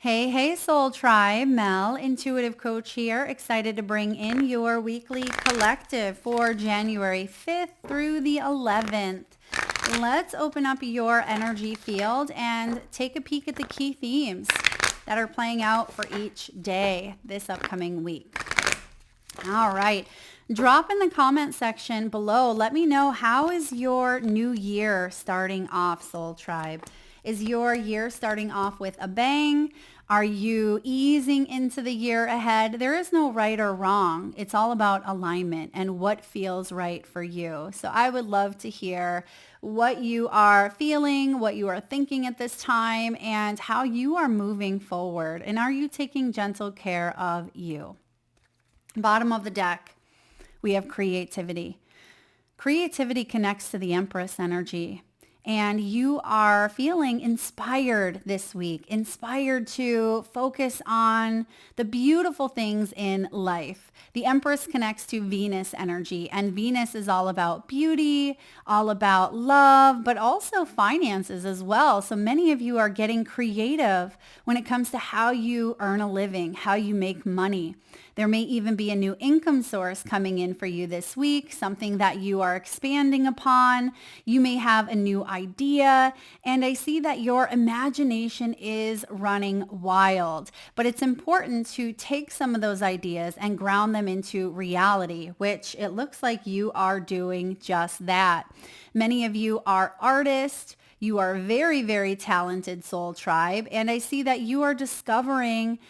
Hey, Soul Tribe. Mel, intuitive coach here. Excited to bring in your weekly collective for January 5th through the 11th. Let's open up your energy field and take a peek at the key themes that are playing out for each day this upcoming week. All right. Drop in the comment section below. Let me know, how is your new year starting off, Soul Tribe? Is your year starting off with a bang? Are you easing into the year ahead? There is no right or wrong. It's all about alignment and what feels right for you. So I would love to hear what you are feeling, what you are thinking at this time, and how you are moving forward. And are you taking gentle care of you? Bottom of the deck, we have creativity. Creativity connects to the Empress energy. And you are feeling inspired this week, inspired to focus on the beautiful things in life. The Empress connects to Venus energy, and Venus is all about beauty, all about love, but also finances as well. So many of you are getting creative when it comes to how you earn a living, how you make money. There may even be a new income source coming in for you this week, something that you are expanding upon. You may have a new idea, and I see that your imagination is running wild. But it's important to take some of those ideas and ground them into reality, which it looks like you are doing just that. Many of you are artists. You are very, very talented, Soul Tribe, and I see that you are discovering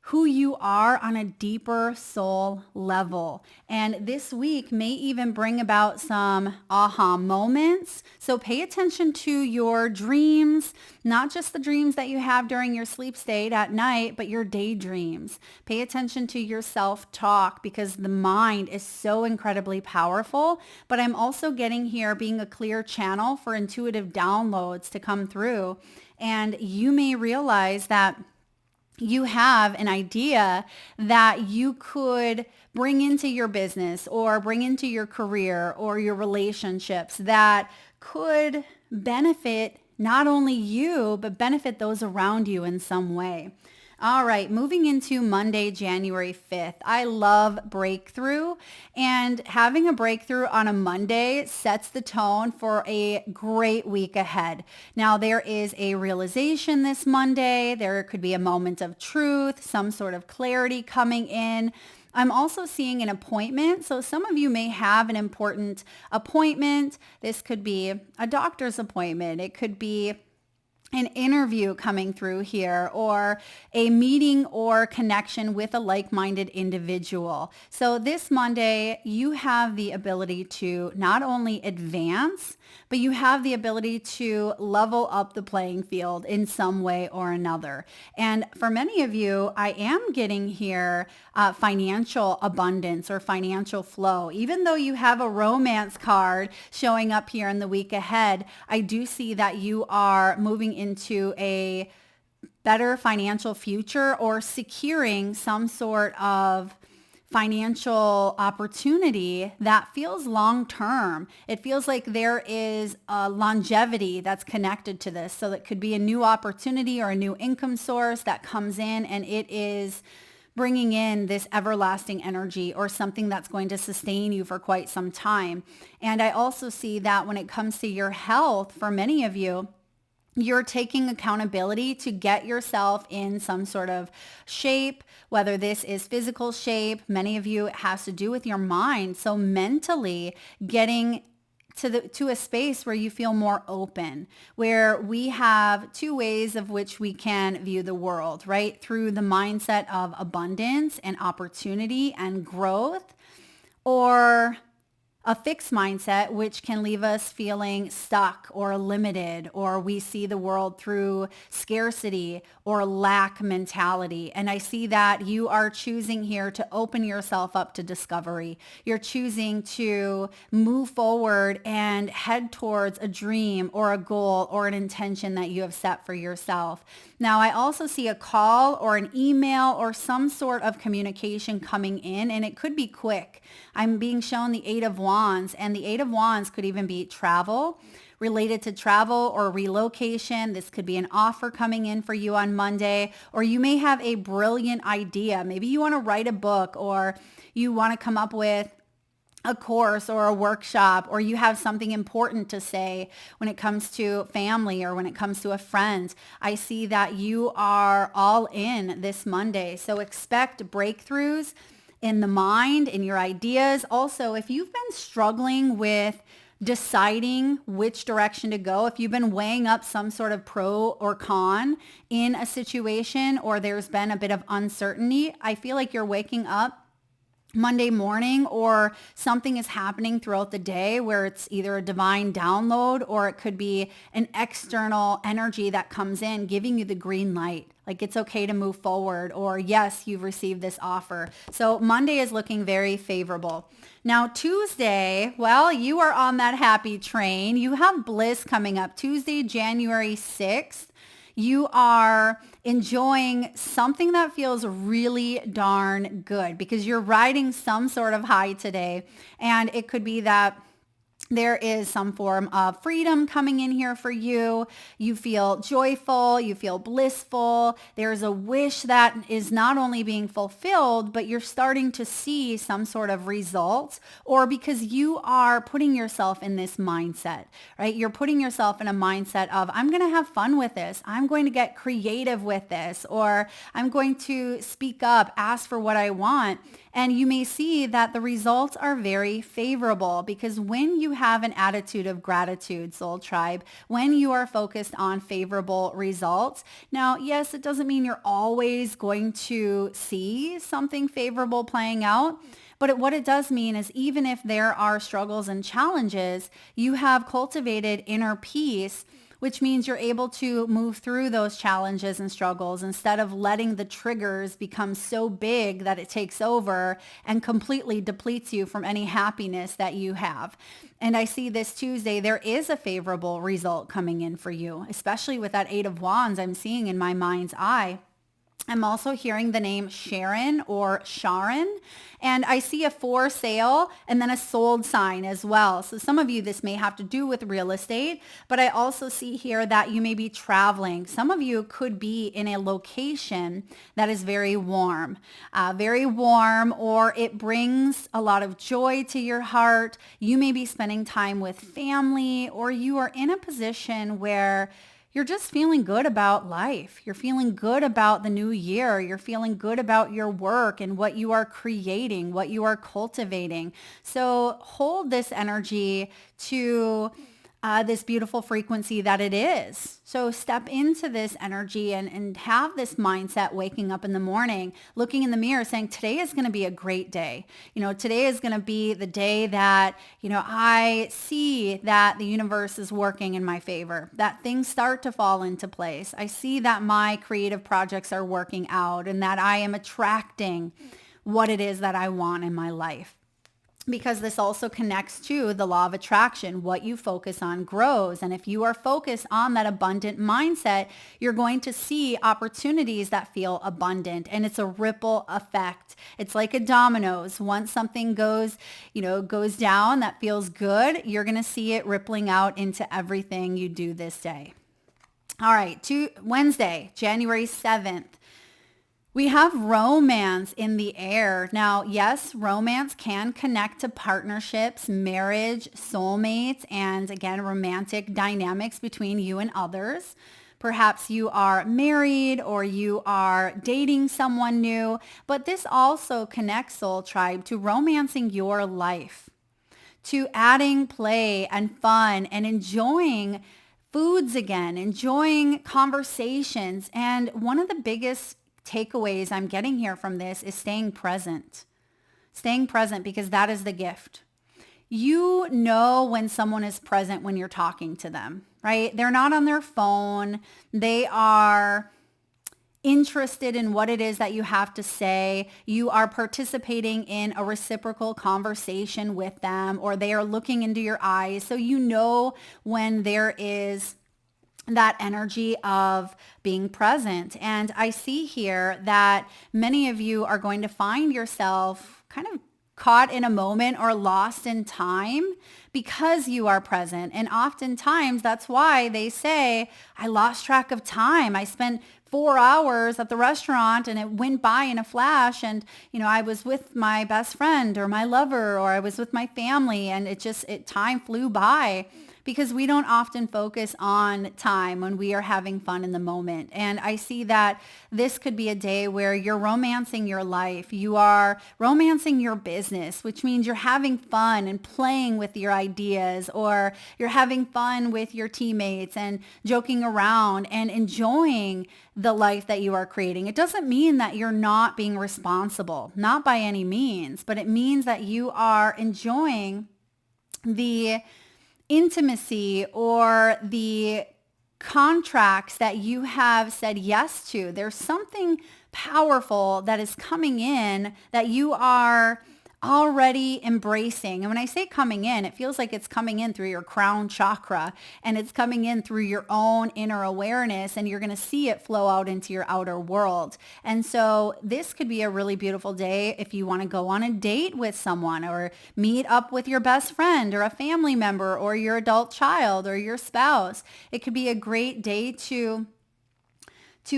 who you are on a deeper soul level. And this week may even bring about some aha moments. So pay attention to your dreams, not just the dreams that you have during your sleep state at night, but your daydreams. Pay attention to your self-talk, because the mind is so incredibly powerful. But I'm also getting here being a clear channel for intuitive downloads to come through. And you may realize that you have an idea that you could bring into your business or bring into your career or your relationships that could benefit not only you, but benefit those around you in some way. All right, moving into Monday, January 5th. I love breakthrough, and having a breakthrough on a Monday sets the tone for a great week ahead. Now, there is a realization this Monday. There could be a moment of truth, some sort of clarity coming in. I'm also seeing an appointment. So some of you may have an important appointment. This could be a doctor's appointment. It could be an interview coming through here, or a meeting or connection with a like-minded individual. So this Monday, you have the ability to not only advance, but you have the ability to level up the playing field in some way or another. And for many of you, I am getting here financial abundance or financial flow. Even though you have a romance card showing up here in the week ahead, I do see that you are moving into a better financial future or securing some sort of financial opportunity that feels long term. It feels like there is a longevity that's connected to this. So it could be a new opportunity or a new income source that comes in, and it is bringing in this everlasting energy or something that's going to sustain you for quite some time. And I also see that when it comes to your health, for many of you, you're taking accountability to get yourself in some sort of shape, whether this is physical shape. Many of you, it has to do with your mind. So mentally getting to a space where you feel more open, where we have two ways of which we can view the world, right? Through the mindset of abundance and opportunity and growth, or a fixed mindset, which can leave us feeling stuck or limited, or we see the world through scarcity or lack mentality. And I see that you are choosing here to open yourself up to discovery. You're choosing to move forward and head towards a dream or a goal or an intention that you have set for yourself. Now, I also see a call or an email or some sort of communication coming in, and it could be quick. I'm being shown the Eight of Wands, and the Eight of Wands could even be travel, related to travel or relocation. This could be an offer coming in for you on Monday, or you may have a brilliant idea. Maybe you want to write a book, or you want to come up with a course or a workshop, or you have something important to say when it comes to family or when it comes to a friend. I see that you are all in this Monday. So expect breakthroughs in the mind, in your ideas. Also, if you've been struggling with deciding which direction to go, if you've been weighing up some sort of pro or con in a situation, or there's been a bit of uncertainty, I feel like you're waking up Monday morning, or something is happening throughout the day where it's either a divine download, or it could be an external energy that comes in giving you the green light. Like it's okay to move forward, or yes, you've received this offer. So Monday is looking very favorable. Now Tuesday, well, you are on that happy train. You have bliss coming up Tuesday, January 6th. You are enjoying something that feels really darn good because you're riding some sort of high today. And it could be that there is some form of freedom coming in here for you. You feel joyful. You feel blissful. There's a wish that is not only being fulfilled, but you're starting to see some sort of results, or because you are putting yourself in this mindset, right? You're putting yourself in a mindset of, I'm going to have fun with this. I'm going to get creative with this, or I'm going to speak up, ask for what I want. And you may see that the results are very favorable, because when you have an attitude of gratitude, Soul Tribe, when you are focused on favorable results. Now, yes, it doesn't mean you're always going to see something favorable playing out. But what it does mean is, even if there are struggles and challenges, you have cultivated inner peace, which means you're able to move through those challenges and struggles instead of letting the triggers become so big that it takes over and completely depletes you from any happiness that you have. And I see this Tuesday, there is a favorable result coming in for you, especially with that 8 of Wands I'm seeing in my mind's eye. I'm also hearing the name Sharon or Sharon, and I see a for sale and then a sold sign as well. So some of you, this may have to do with real estate, but I also see here that you may be traveling. Some of you could be in a location that is very warm, or it brings a lot of joy to your heart. You may be spending time with family, or you are in a position where you're just feeling good about life. You're feeling good about the new year. You're feeling good about your work and what you are creating, what you are cultivating. So hold this energy to this beautiful frequency that it is. So step into this energy and have this mindset waking up in the morning, looking in the mirror saying, today is going to be a great day. Today is going to be the day that, I see that the universe is working in my favor, that things start to fall into place. I see that my creative projects are working out and that I am attracting what it is that I want in my life. Because this also connects to the law of attraction. What you focus on grows. And if you are focused on that abundant mindset, you're going to see opportunities that feel abundant. And it's a ripple effect. It's like a dominoes. Once something goes down that feels good, you're going to see it rippling out into everything you do this day. All right, Wednesday, January 7th. We have romance in the air. Now, yes, romance can connect to partnerships, marriage, soulmates, and again, romantic dynamics between you and others. Perhaps you are married or you are dating someone new, but this also connects, Soul Tribe, to romancing your life, to adding play and fun and enjoying foods again, enjoying conversations. And one of the biggest takeaways I'm getting here from this is staying present. Staying present, because that is the gift. You know when someone is present when you're talking to them, right? They're not on their phone. They are interested in what it is that you have to say. You are participating in a reciprocal conversation with them, or they are looking into your eyes. So you know when there is that energy of being present. And I see here that many of you are going to find yourself kind of caught in a moment or lost in time because you are present. And oftentimes that's why they say, I lost track of time. I spent 4 hours at the restaurant and it went by in a flash. And, I was with my best friend or my lover, or I was with my family, and time flew by, because we don't often focus on time when we are having fun in the moment. And I see that this could be a day where you're romancing your life. You are romancing your business, which means you're having fun and playing with your ideas, or you're having fun with your teammates and joking around and enjoying the life that you are creating. It doesn't mean that you're not being responsible, not by any means, but it means that you are enjoying the intimacy or the contracts that you have said yes to. There's something powerful that is coming in that you are already embracing. And when I say coming in, it feels like it's coming in through your crown chakra, and it's coming in through your own inner awareness, and you're going to see it flow out into your outer world. And so this could be a really beautiful day if you want to go on a date with someone, or meet up with your best friend or a family member or your adult child or your spouse. It could be a great day to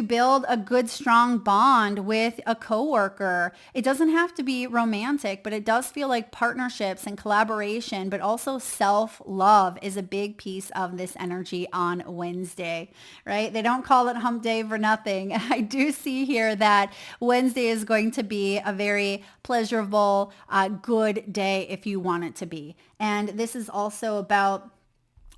build a good, strong bond with a coworker. It doesn't have to be romantic, but it does feel like partnerships and collaboration, but also self-love is a big piece of this energy on Wednesday, right? They don't call it hump day for nothing. I do see here that Wednesday is going to be a very pleasurable, good day if you want it to be. And this is also about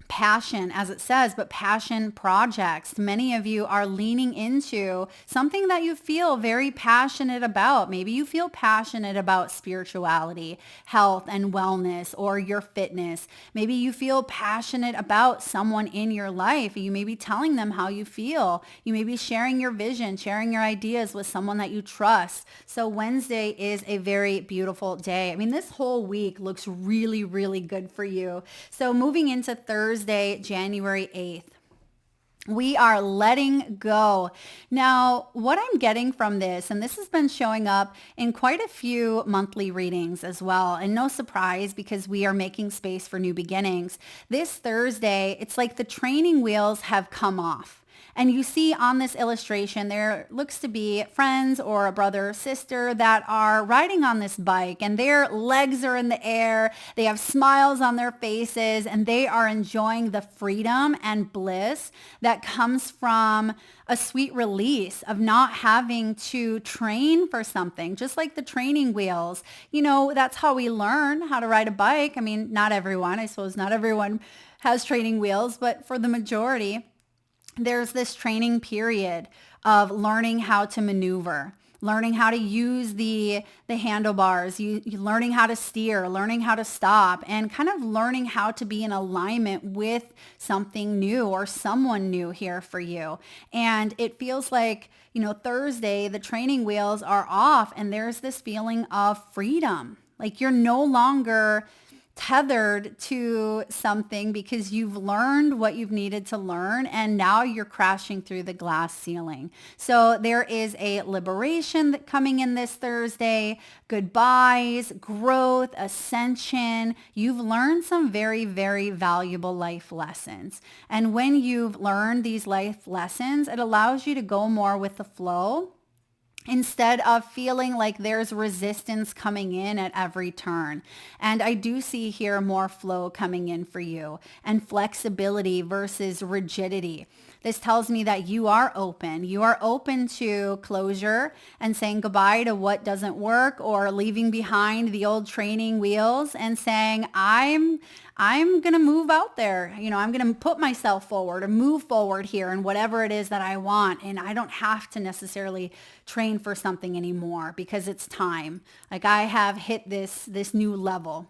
passion, as it says, but passion projects. Many of you are leaning into something that you feel very passionate about. Maybe you feel passionate about spirituality, health and wellness, or your fitness. Maybe you feel passionate about someone in your life. You may be telling them how you feel. You may be sharing your vision, sharing your ideas with someone that you trust. So Wednesday is a very beautiful day. I mean, this whole week looks really, really good for you. So moving into Thursday, January 8th. We are letting go. Now, what I'm getting from this, and this has been showing up in quite a few monthly readings as well, and no surprise because we are making space for new beginnings. This Thursday, it's like the training wheels have come off. And you see on this illustration, there looks to be friends or a brother or sister that are riding on this bike, and their legs are in the air. They have smiles on their faces, and they are enjoying the freedom and bliss that comes from a sweet release of not having to train for something, just like the training wheels. You know, that's how we learn how to ride a bike. I mean, not everyone, I suppose not everyone has training wheels, but for the majority, there's this training period of learning how to maneuver, learning how to use the handlebars, you learning how to steer, learning how to stop, and kind of learning how to be in alignment with something new or someone new here for you. And it feels like, you know, Thursday, the training wheels are off, and there's this feeling of freedom. Like you're no longer tethered to something because you've learned what you've needed to learn, and now you're crashing through the glass ceiling. So there is a liberation that coming in this Thursday, goodbyes, growth, ascension. You've learned some very, very valuable life lessons. And when you've learned these life lessons, it allows you to go more with the flow, instead of feeling like there's resistance coming in at every turn. And I do see here more flow coming in for you, and flexibility versus rigidity. This tells me that you are open. You are open to closure and saying goodbye to what doesn't work, or leaving behind the old training wheels and saying, I'm going to move out there. You know, I'm going to put myself forward or move forward here in whatever it is that I want. And I don't have to necessarily train for something anymore because it's time. Like I have hit this new level.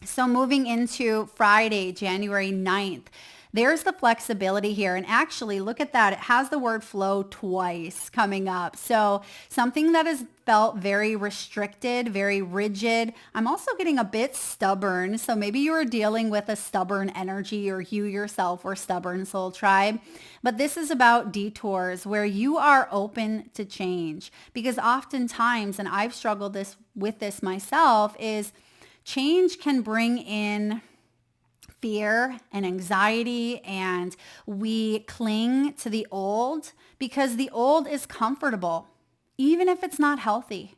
So moving into Friday, January 9th, There's the flexibility here. And actually, look at that. It has the word flow twice coming up. So something that has felt very restricted, very rigid. I'm also getting a bit stubborn. So maybe you are dealing with a stubborn energy, or you yourself were stubborn, soul tribe. But this is about detours where you are open to change. Because oftentimes, and I've struggled with this myself, is change can bring in fear and anxiety, and we cling to the old because the old is comfortable, even if it's not healthy.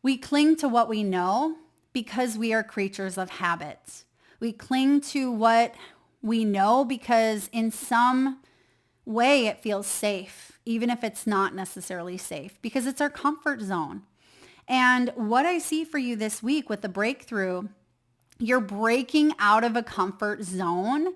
We cling to what we know because we are creatures of habit. We cling to what we know because in some way it feels safe, even if it's not necessarily safe, because it's our comfort zone. And what I see for you this week with the breakthrough, you're breaking out of a comfort zone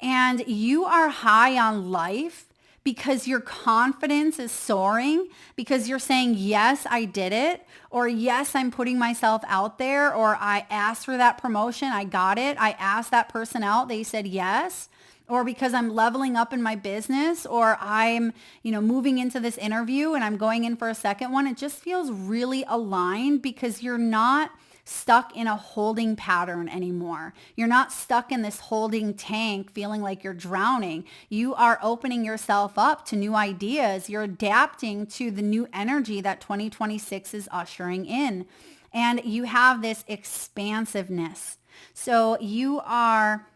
and you are high on life because your confidence is soaring, because you're saying, yes, I did it, or yes, I'm putting myself out there, or I asked for that promotion, I got it. I asked that person out, they said yes. Or because I'm leveling up in my business, or I'm, moving into this interview and I'm going in for a second one. It just feels really aligned because you're not stuck in a holding pattern anymore. You're not stuck in this holding tank feeling like you're drowning. You are opening yourself up to new ideas. You're adapting to the new energy that 2026 is ushering in. And you have this expansiveness. So you are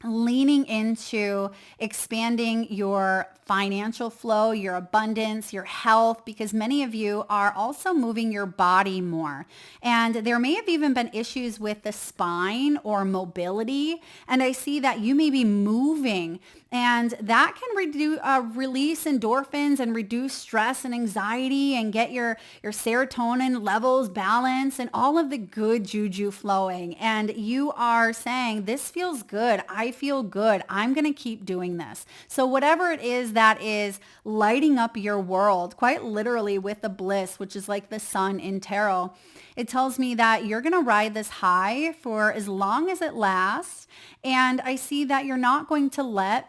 leaning into expanding your financial flow, your abundance, your health, because many of you are also moving your body more. And there may have even been issues with the spine or mobility. And I see that you may be moving, and that can release endorphins and reduce stress and anxiety and get your serotonin levels balanced and all of the good juju flowing. And you are saying, this feels good. I feel good. I'm going to keep doing this. So whatever it is that is lighting up your world, quite literally with the bliss, which is like the sun in tarot, it tells me that you're going to ride this high for as long as it lasts. And I see that you're not going to let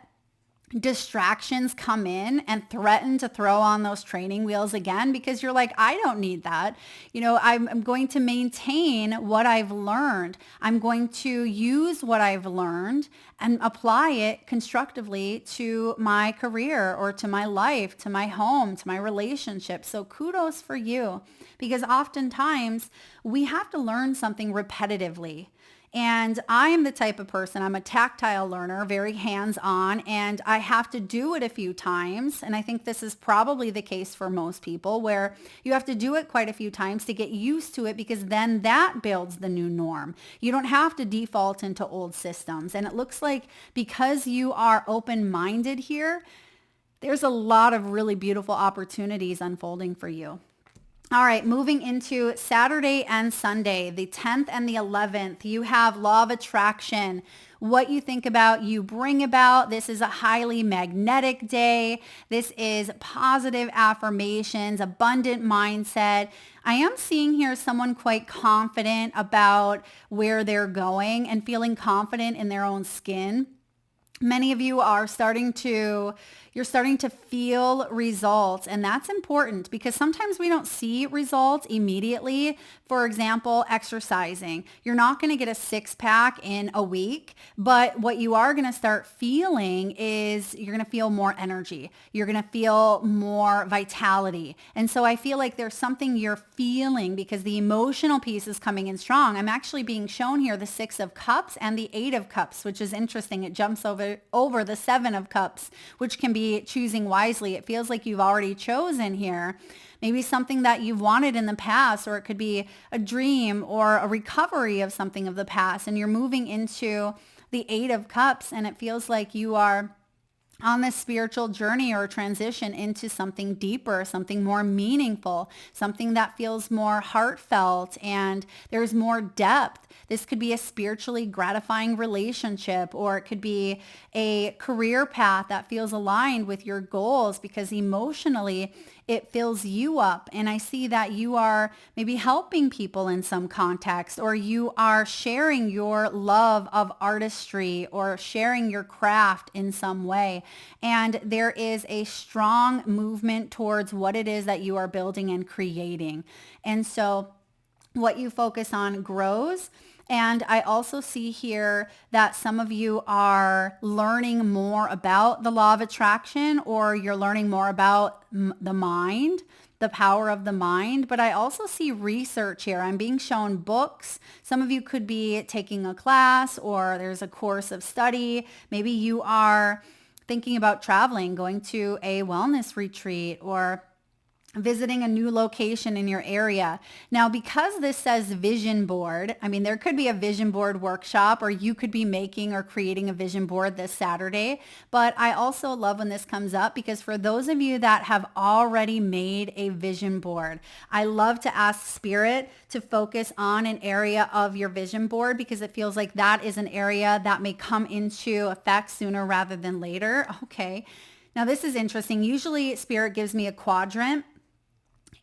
distractions come in and threaten to throw on those training wheels again, because you're like, I don't need that. I'm going to maintain what I've learned. I'm going to use what I've learned and apply it constructively to my career or to my life, to my home, to my relationship. So kudos for you, because oftentimes we have to learn something repetitively. And I am the type of person, I'm a tactile learner, very hands-on, and I have to do it a few times. And I think this is probably the case for most people, where you have to do it quite a few times to get used to it, because then that builds the new norm. You don't have to default into old systems. And it looks like because you are open-minded here, there's a lot of really beautiful opportunities unfolding for you. All right, moving into Saturday and Sunday, the 10th and the 11th, you have law of attraction. What you think about, you bring about. This is a highly magnetic day. This is positive affirmations, abundant mindset. I am seeing here someone quite confident about where they're going and feeling confident in their own skin. Many of you are starting to feel results, and that's important because sometimes we don't see results immediately. For example, exercising. You're not going to get a six-pack in a week, but what you are going to start feeling is you're going to feel more energy. You're going to feel more vitality. And so I feel like there's something you're feeling because the emotional piece is coming in strong. I'm actually being shown here the 6 of Cups and the 8 of Cups, which is interesting. It jumps over the 7 of Cups, which can be choosing wisely. It feels like you've already chosen here. Maybe something that you've wanted in the past, or it could be a dream or a recovery of something of the past, and you're moving into the 8 of Cups, and it feels like you are on this spiritual journey or transition into something deeper, something more meaningful, something that feels more heartfelt and there's more depth. This could be a spiritually gratifying relationship, or it could be a career path that feels aligned with your goals because emotionally it fills you up. And I see that you are maybe helping people in some context, or you are sharing your love of artistry or sharing your craft in some way. And there is a strong movement towards what it is that you are building and creating. And so what you focus on grows. And I also see here that some of you are learning more about the law of attraction, or you're learning more about the mind, the power of the mind. But I also see research here. I'm being shown books. Some of you could be taking a class, or there's a course of study. Maybe you are thinking about traveling, going to a wellness retreat, or visiting a new location in your area. Now, because this says vision board, I mean, there could be a vision board workshop, or you could be making or creating a vision board this Saturday. But I also love when this comes up, because for those of you that have already made a vision board, I love to ask Spirit to focus on an area of your vision board, because it feels like that is an area that may come into effect sooner rather than later. Okay. Now, this is interesting. Usually Spirit gives me a quadrant,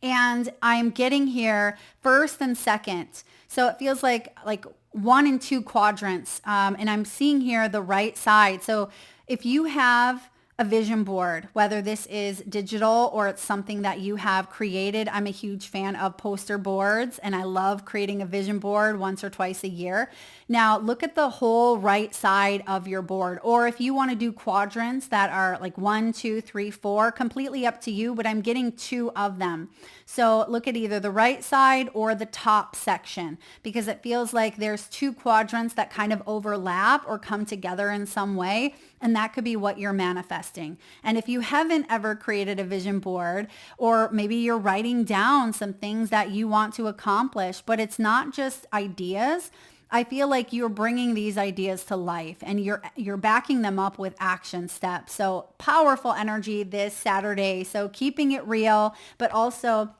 and I'm getting here first and second. So it feels like 1 and 2 quadrants. And I'm seeing here the right side. So if you have a vision board, whether this is digital or it's something that you have created. I'm a huge fan of poster boards, and I love creating a vision board once or twice a year. Now look at the whole right side of your board, or if you want to do quadrants that are like 1, 2, 3, 4, completely up to you, but I'm getting 2 of them. So look at either the right side or the top section, because it feels like there's 2 quadrants that kind of overlap or come together in some way. And that could be what you're manifesting. And if you haven't ever created a vision board, or maybe you're writing down some things that you want to accomplish, but it's not just ideas, I feel like you're bringing these ideas to life, and you're backing them up with action steps. So powerful energy this Saturday. So keeping it real, but also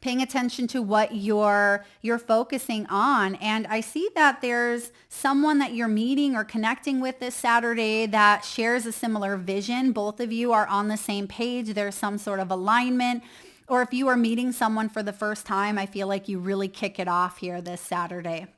paying attention to what you're focusing on. And I see that there's someone that you're meeting or connecting with this Saturday that shares a similar vision. Both of you are on the same page. There's some sort of alignment. Or if you are meeting someone for the first time, I feel like you really kick it off here this Saturday.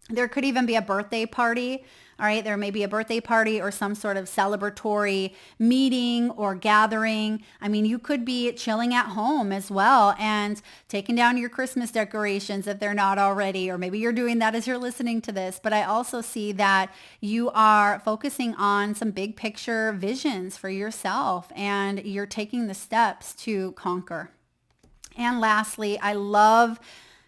There could even be a birthday party. All right, there may be a birthday party or some sort of celebratory meeting or gathering. I mean, you could be chilling at home as well and taking down your Christmas decorations if they're not already, or maybe you're doing that as you're listening to this. But I also see that you are focusing on some big picture visions for yourself, and you're taking the steps to conquer. And lastly, I love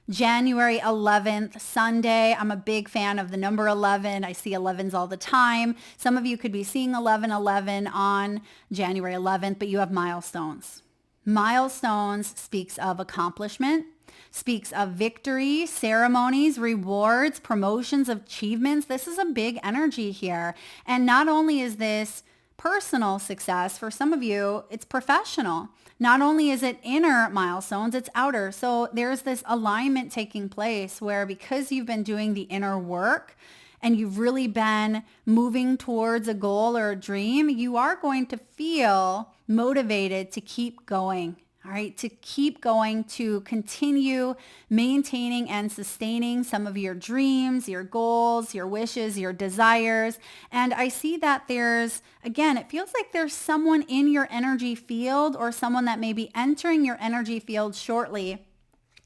January 11th, Sunday. I'm a big fan of the number 11. I see 11s all the time. Some of you could be seeing 11:11 on January 11th, but you have milestones. Milestones speaks of accomplishment, speaks of victory, ceremonies, rewards, promotions, achievements. This is a big energy here. And not only is this personal success, for some of you, it's professional. Not only is it inner milestones, it's outer. So there's this alignment taking place where, because you've been doing the inner work and you've really been moving towards a goal or a dream, you are going to feel motivated to keep going. All right, to keep going, to continue maintaining and sustaining some of your dreams, your goals, your wishes, your desires. And I see that there's, again, it feels like there's someone in your energy field, or someone that may be entering your energy field shortly,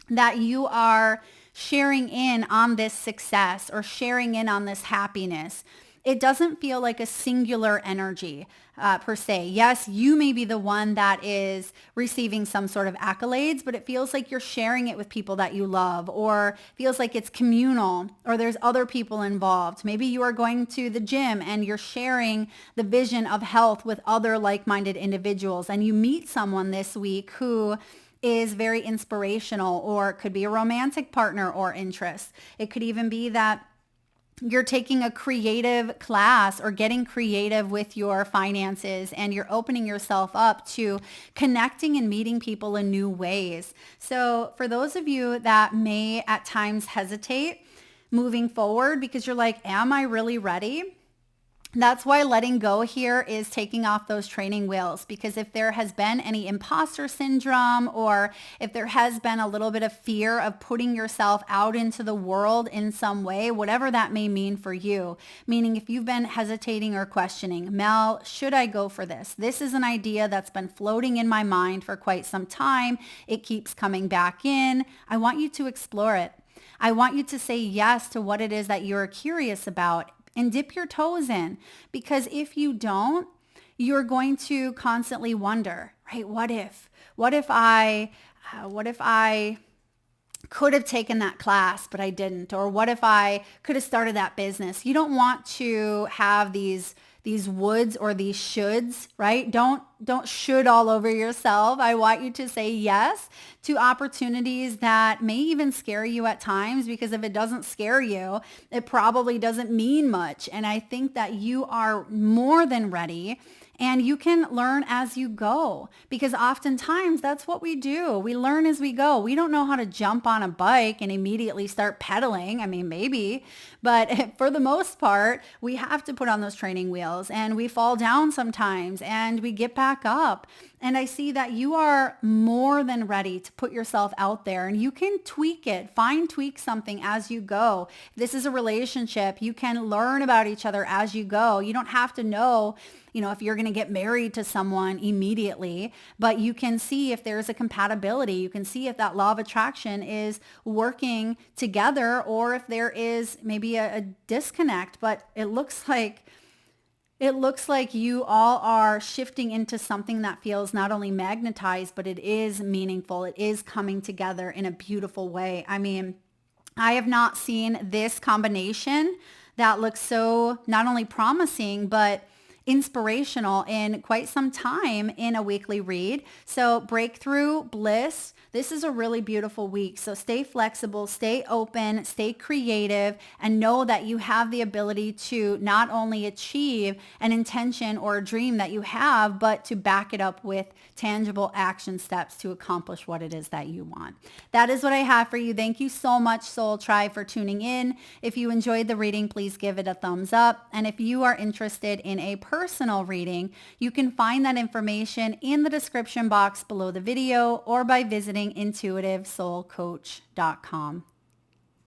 that you are sharing in on this success or sharing in on this happiness. It doesn't feel like a singular energy per se. Yes, you may be the one that is receiving some sort of accolades, but it feels like you're sharing it with people that you love, or feels like it's communal, or there's other people involved. Maybe you are going to the gym and you're sharing the vision of health with other like-minded individuals, and you meet someone this week who is very inspirational, or it could be a romantic partner or interest. It could even be that you're taking a creative class or getting creative with your finances, and you're opening yourself up to connecting and meeting people in new ways. So for those of you that may at times hesitate moving forward because you're like, am I really ready? That's why letting go here is taking off those training wheels, because if there has been any imposter syndrome, or if there has been a little bit of fear of putting yourself out into the world in some way, whatever that may mean for you, meaning if you've been hesitating or questioning, Mel, should I go for this? This is an idea that's been floating in my mind for quite some time. It keeps coming back in. I want you to explore it. I want you to say yes to what it is that you're curious about and dip your toes in, because if you don't, you're going to constantly wonder, right? What if I could have taken that class, but I didn't? Or what if I could have started that business? You don't want to have these woulds or these shoulds, right? Don't should all over yourself. I want you to say yes to opportunities that may even scare you at times, because if it doesn't scare you, it probably doesn't mean much. And I think that you are more than ready, and you can learn as you go, because oftentimes that's what we do. We learn as we go. We don't know how to jump on a bike and immediately start pedaling. I mean, maybe, but for the most part, we have to put on those training wheels, and we fall down sometimes and we get back up. And I see that you are more than ready to put yourself out there, and you can tweak it, tweak something as you go. If this is a relationship, you can learn about each other as you go. You don't have to know, if you're going to get married to someone immediately, but you can see if there's a compatibility. You can see if that law of attraction is working together, or if there is maybe a disconnect. But it looks like you all are shifting into something that feels not only magnetized, but it is meaningful. It is coming together in a beautiful way. I mean, I have not seen this combination that looks so not only promising, but inspirational in quite some time in a weekly read. So Breakthrough, Bliss, this is a really beautiful week. So stay flexible, stay open, stay creative, and know that you have the ability to not only achieve an intention or a dream that you have, but to back it up with tangible action steps to accomplish what it is that you want. That is what I have for you. Thank you so much, Soul Tribe, for tuning in. If you enjoyed the reading, please give it a thumbs up. And if you are interested in a personal reading, you can find that information in the description box below the video, or by visiting intuitivesoulcoach.com.